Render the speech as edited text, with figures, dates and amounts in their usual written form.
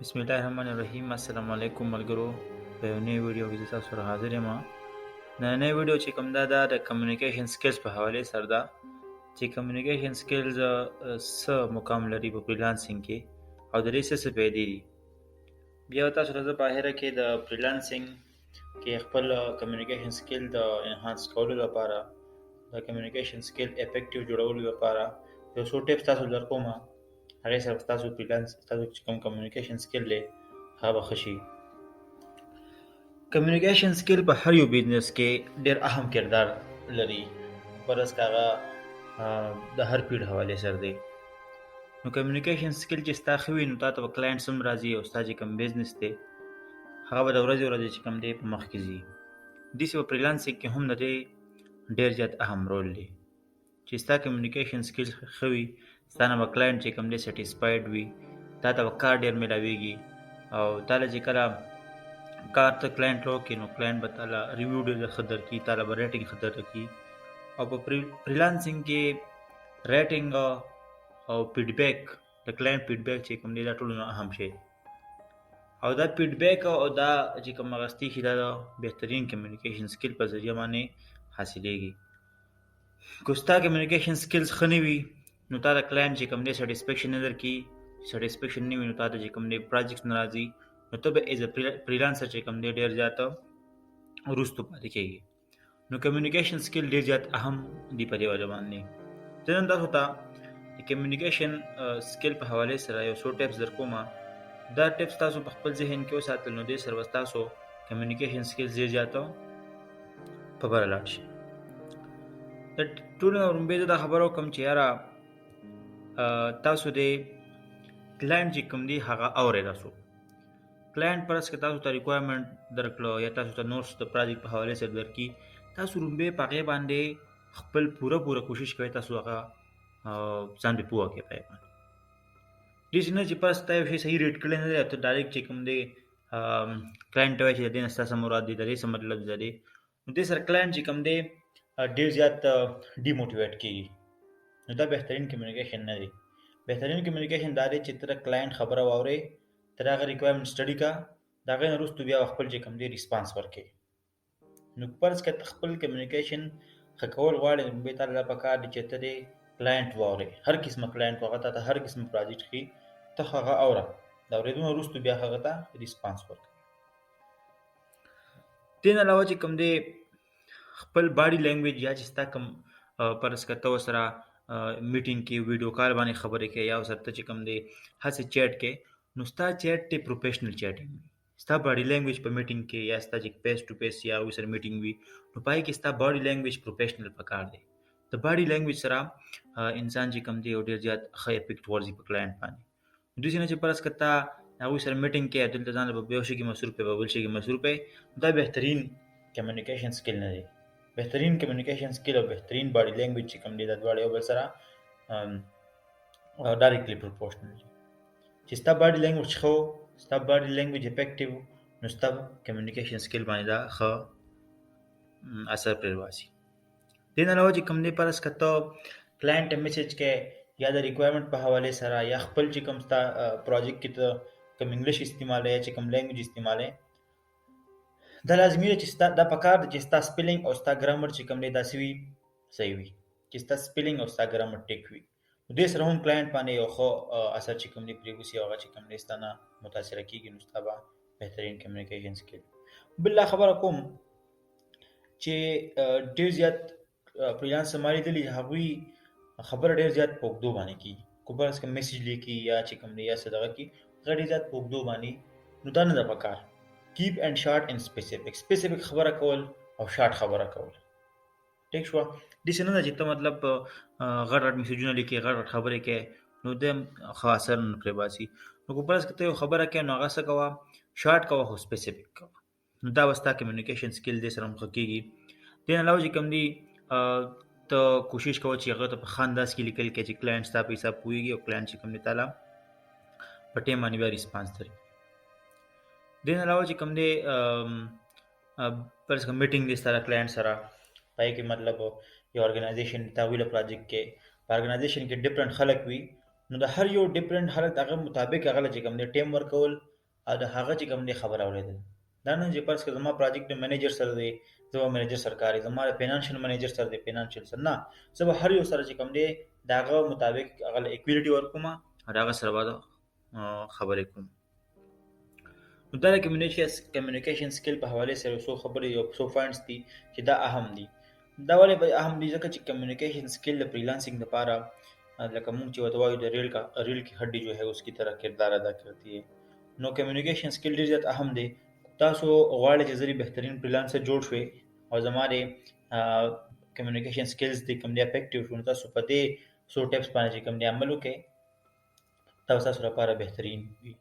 بسم الله الرحمن الرحیم. السلام علیکم ملګرو. په یو نوې ویډیو کې زه تاسو سره حاضر یم. نننۍ ویډیو چې کوم دا د کمیونیکیشن سکلز په حواله سره ده چې کمیونیکیشن سکلز څه مقام لري په فریلانسینګ کې او د دې څه فائدې دي. بیا تاسو ته په اخره کې د فریلانسینګ کې خپل کمیونیکیشن سکل د انهانس کولو لپاره د کمیونیکیشن سکل افیکټیو جوړولو لپاره یو څو ټیپس تاسو درکوم. هغه سره تاسو فریلانس تاسو چې کوم کمیونیکیشن سکل لري هغه ښه شي. کمیونیکیشن سکل په هر یو بزنس کې ډېر اهم کردار لري. پرس کاغه د هر پیډ حواله سره دی. نو کمیونیکیشن سکل چې ستا خوي نو تاسو په کلاینټ سم راځي او ستا چې کوم بزنس دی هغه به د ورځې چې کوم دی په مخ کې ځي. دیسه په فریلانسینګ کې هم د دې ډېر زیات اهم رول دی چې ستا کمیونیکیشن سکل خوي ستانه په کلاینټ چې کوم دی سټیسفاید وي تا ته کار ډېر ملاويږي او تعالی چې کله کار ته کلاینټ لوکې نو کلاینټ به تعالی ریویو ډېر خطر کی تعالی به ریټینګ خطر کی او په فریلانسینګ کې ریټینګ او فیډبیک د کلاینټ فیډبیک چې کوم دی دا ټول نه اهم شي او دا فیډبیک او دا چې کوم غستی شي دا بهترین کمیونیکیشن سکل په ذریعہ باندې حاصلېږي. کوستا کمیونیکیشن سکلز خنوي نو تا د کلاینټ چې کوم دی سټیسفیکشن نه درکې سټیسفیکشن نه وي نو تا د چې کوم دی پروجیکټ ناراضي نو ته به ایز ا فریلانسر چې کوم دی ډېر زیات وروسته پاتې کېږي. نو کمیونیکیشن سکل ډېر زیات اهم دی په دې وجه باندې. زه نن تاسو ته د کمیونیکیشن سکل په حواله سره یو څو ټیپس درکوم. دا ټیپس تاسو په خپل ذهن کې وساتل نو دې سره تاسو کمیونیکیشن سکل ډېر زیات په بر لاړ شي. د ټول رومبه دا خبرو کوم چې یاره تاسو د کلاینټ چې کوم دی هغه اوري راسو کلاینټ پرس کې تاسو ته ریکوایرمنټ درکړو یا تاسو ته نوټس د پروجیکټ په حواله سره درکې تاسو رومبه پغه باندې خپل پوره کوشش کوي تاسو هغه ځان به پوهه کې پای باندې دې څنګه چې پس ته شي صحیح ریټ کړل نه ته ډایرکټ چې کوم دی کلاینټ وایي چې دې نستا سم مراد دي د دې سم مطلب دی نو دې سره کلاینټ چې کوم دی ډیر زیات ډیموټیویټ کیږي. نو دا بهترین کمیونیکیشن نه دی. بهترین کمیونیکیشن دا دی چې تر کلاینټ خبره واوري تر هغه ریکوایرمنټ سټډي کا دا غي وروسته بیا خپل چې کوم دی ریسپانس ورکړي. نو پرس کته خپل کمیونیکیشن خکول غواړي به تعالی په کار دي چې ته دی کلاینټ واوري هر قسمه کلاینټ وغه ته هر قسم پروجیکټ کی ته هغه اوره دا ورېدو وروسته بیا هغه ته ریسپانس ورکړي. دین علاوه چې کوم دی خپل باډي لینګویج یا چې ستا کوم پرس کته وسره میټینګ کې ویډیو کال باندې خبرې کې یا سره چې کوم دی هڅه چیټ کې نو ستا چیټ ته پروفیشنل چیټینګ ستا باډي لینګویج په میټینګ کې یا ستا چې فیس ټو فیس یا وسر میټینګ وي نو پای کې ستا باډي لینګویج پروفیشنل پکار دی. د باډي لینګویج سره انسان چې کوم دی ډیر زیات ښه افیکټ ورزي په کلاینټ باندې. دوی څنګه چې پرس کته هغه سره میټینګ کې دلته ځان په بیوشي کې مصروف په بل شي کې مصروف دا بهترین کمیونیکیشن سکل نه دی. بهترین کمیونیکیشن سکل او بهترین باډي لینګویج چې کوم دی د دواړو یو بل سره ډایرکټلی پروپورشنل چې ستا باډي لینګویج خو ستا باډي لینګویج افیکټیو نو ستا کمیونیکیشن سکل باندې دا ښه اثر پرېږدي. دین علاوه چې کوم دی پرس کته کلاینټ میسج کې یا د ریکوایرمنټ په حواله سره یا خپل چې کوم ستا پروجیکټ کې ته کوم انګلیش استعمال یا چې کوم لینګویج استعمال دا لازمي دی چې ستا د پکار د چې ستا سپیلینګ او ستا ګرامر چې کوم دی دا سوي صحیح وي چې ستا سپیلینګ او ستا ګرامر ټیک وي نو دې سره هم کلاینټ باندې یو خو اثر چې کوم دی پریوسی هغه چې کوم دی ستانه متاثر کیږي نو ستا به بهترین کمیونیکیشن سکل. بل خبره کوم چې ډیر زیات فریلانسر مالي دي هغوی خبر ډیر زیات پوکدو باندې کی کوبرس کوم میسج لیکي یا چې کوم دی یا صدقه کی غړي زیات پوکدو باندې نو دا نه پکار. keep and short and specific خبره کول او شارټ خبره کول ټیک شو. د سينه چې ته مطلب غړ میسجونه لیکي غړ خبره کې نو د خاصر نه پرې باسي نو کو پرس کته خبره کې نو هغه څه کوا شارټ کوا هو سپیسیفیک کوا نو دا وستا کمیونیکیشن سکل دې سره مخکېږي. دین علاوه چې کوم دی ته کوشش کوو چې هغه ته په خانداس کې لیکل کې چې کلاینټ ستا په حساب پويږي او کلاینټ چې کوم دی تعالی په ټیم باندې بیا ریسپانس دري. دین علاوه چې کوم دی پرس کوم میټینګ دې سره کلاینټ سره پای کې مطلب یو ارګنایزیشن تا ویل پروجیکټ کې په ارګنایزیشن کې ډیفرنٹ خلک وي نو د هر یو ډیفرنٹ حالت هغه مطابق هغه چې کوم دی ټیم ورکول او د هغه چې کوم دی خبر اوریدل. دا نه چې پرس که زما پروجیکټ منیجر سره دی زما منیجر سرکاري زما فینانشل منیجر سره دی فینانشل سره نه، زه به هر یو سره چې کوم دی دا هغه مطابق هغه اکویلیټي ورکوم او هغه سره به خبرې کوم. نو دا د کمیونیکیشن سکل په حواله سره څو خبرې او څو پوینټس دي چې دا اهم دي. دا ولې به اهم دي ځکه چې کمیونیکیشن سکل د فریلانسنگ لپاره لکه مونږ چې وته وایو د ریل کی ہڈی جو ہے اس کی طرح کردار ادا کرتی ہے. نو کمیونیکیشن سکل ډیر زیات اهم دی. تاسو غواړئ چې زری بهترین فریلانسر جوړ شئ او زماره کمیونیکیشن سکلز دې کوم دی افیکټیو شون، تاسو په دې سو ټیپس باندې کوم دی عمل وکړئ تاسو لپاره بهترین وي.